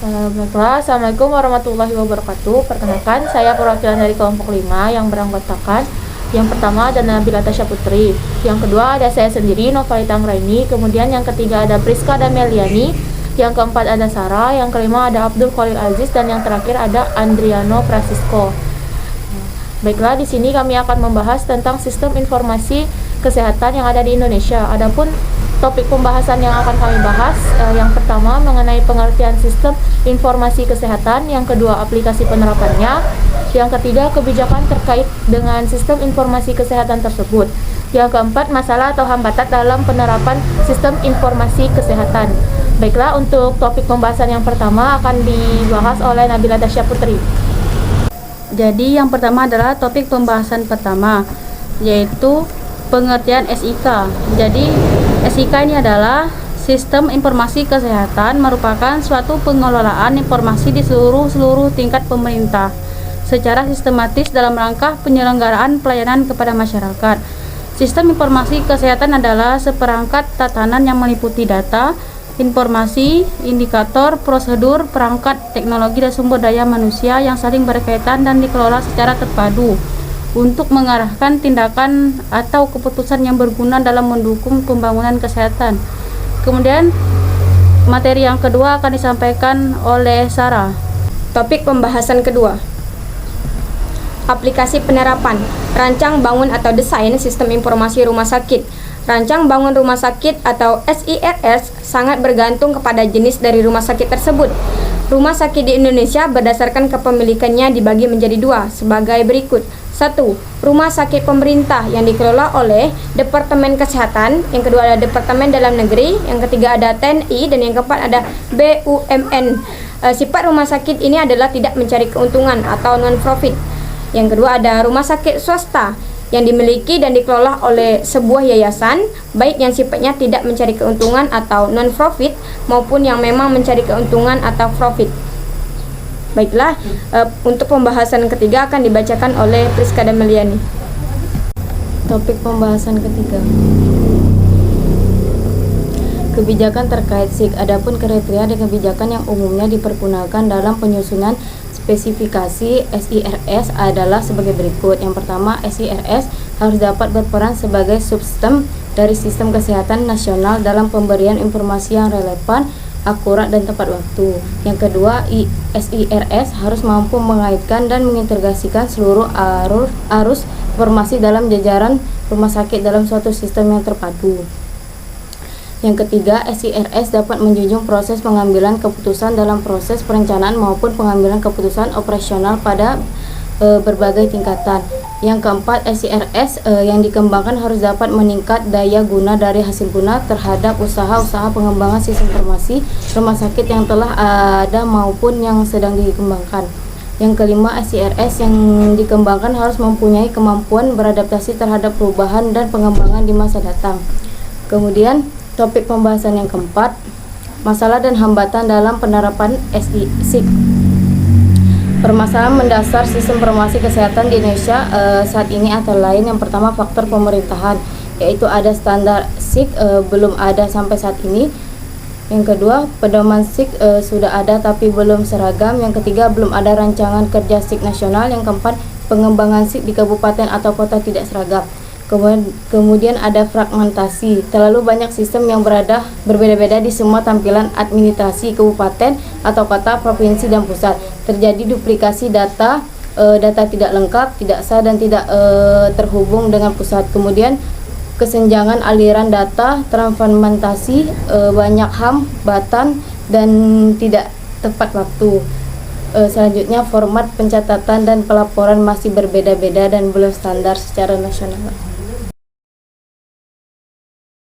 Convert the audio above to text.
Baiklah, Assalamualaikum warahmatullahi wabarakatuh. Perkenalkan, saya perwakilan dari kelompok 5 yang beranggotakan yang pertama ada Nabila Tasya Putri, yang kedua ada saya sendiri Novalita Anggraini, kemudian yang ketiga ada Priska Dameliani, yang keempat ada Sarah, yang kelima ada Abdul Khalil Aziz, dan yang terakhir ada Andriano Francisco. Baiklah, di sini kami akan membahas tentang sistem informasi kesehatan yang ada di Indonesia. Adapun topik pembahasan yang akan kami bahas, yang pertama mengenai pengertian sistem informasi kesehatan, yang kedua aplikasi penerapannya, yang ketiga kebijakan terkait dengan sistem informasi kesehatan tersebut, yang keempat masalah atau hambatan dalam penerapan sistem informasi kesehatan. Baiklah, untuk topik pembahasan yang pertama akan dibahas oleh Nabila Tasya Putri. Jadi yang pertama adalah topik pembahasan pertama, yaitu pengertian SIK. Jadi SIK ini adalah Sistem Informasi Kesehatan, merupakan suatu pengelolaan informasi di seluruh tingkat pemerintah secara sistematis dalam rangka penyelenggaraan pelayanan kepada masyarakat. Sistem informasi kesehatan adalah seperangkat tatanan yang meliputi data, informasi, indikator, prosedur, perangkat, teknologi, dan sumber daya manusia yang saling berkaitan dan dikelola secara terpadu untuk mengarahkan tindakan atau keputusan yang berguna dalam mendukung pembangunan kesehatan. Kemudian materi yang kedua akan disampaikan oleh Sarah. Topik pembahasan kedua, aplikasi penerapan, rancang bangun atau desain sistem informasi rumah sakit. Rancang bangun rumah sakit atau SIRS sangat bergantung kepada jenis dari rumah sakit tersebut. Rumah sakit di Indonesia berdasarkan kepemilikannya dibagi menjadi dua sebagai berikut. 1. Rumah sakit pemerintah yang dikelola oleh Departemen Kesehatan, yang kedua ada Departemen Dalam Negeri, yang ketiga ada TNI, dan yang keempat ada BUMN. Sifat rumah sakit ini adalah tidak mencari keuntungan atau non-profit. Yang kedua ada rumah sakit swasta yang dimiliki dan dikelola oleh sebuah yayasan, baik yang sifatnya tidak mencari keuntungan atau non-profit maupun yang memang mencari keuntungan atau profit. Baiklah, untuk pembahasan ketiga akan dibacakan oleh Priska Dameliani. Topik pembahasan ketiga, kebijakan terkait SIK. Adapun kriteria dan kebijakan yang umumnya dipergunakan dalam penyusunan spesifikasi SIRS adalah sebagai berikut. Yang pertama, SIRS harus dapat berperan sebagai subsistem dari sistem kesehatan nasional dalam pemberian informasi yang relevan, akurat, dan tepat waktu. Yang kedua, SIRS harus mampu mengaitkan dan mengintegrasikan seluruh arus informasi dalam jajaran rumah sakit dalam suatu sistem yang terpadu. Yang ketiga, SIRS dapat menjunjung proses pengambilan keputusan dalam proses perencanaan maupun pengambilan keputusan operasional pada berbagai tingkatan. Yang keempat, SIRS yang dikembangkan harus dapat meningkat daya guna dari hasil guna terhadap usaha-usaha pengembangan sistem informasi rumah sakit yang telah ada maupun yang sedang dikembangkan. Yang kelima, SIRS yang dikembangkan harus mempunyai kemampuan beradaptasi terhadap perubahan dan pengembangan di masa datang. Kemudian topik pembahasan yang keempat, masalah dan hambatan dalam penerapan SIK. Permasalahan mendasar sistem informasi kesehatan di Indonesia saat ini antara lain, yang pertama faktor pemerintahan, yaitu ada standar SIK belum ada sampai saat ini. Yang kedua, pedoman SIK sudah ada tapi belum seragam. Yang ketiga, belum ada rancangan kerja SIK nasional. Yang keempat, pengembangan SIK di kabupaten atau kota tidak seragam. Kemudian ada fragmentasi, terlalu banyak sistem yang berbeda-beda di semua tampilan administrasi kabupaten atau kota, provinsi, dan pusat. Terjadi duplikasi data, data tidak lengkap, tidak sah, dan tidak terhubung dengan pusat. Kemudian kesenjangan aliran data, transfragmentasi, banyak hambatan, dan tidak tepat waktu. Selanjutnya, format pencatatan dan pelaporan masih berbeda-beda dan belum standar secara nasional.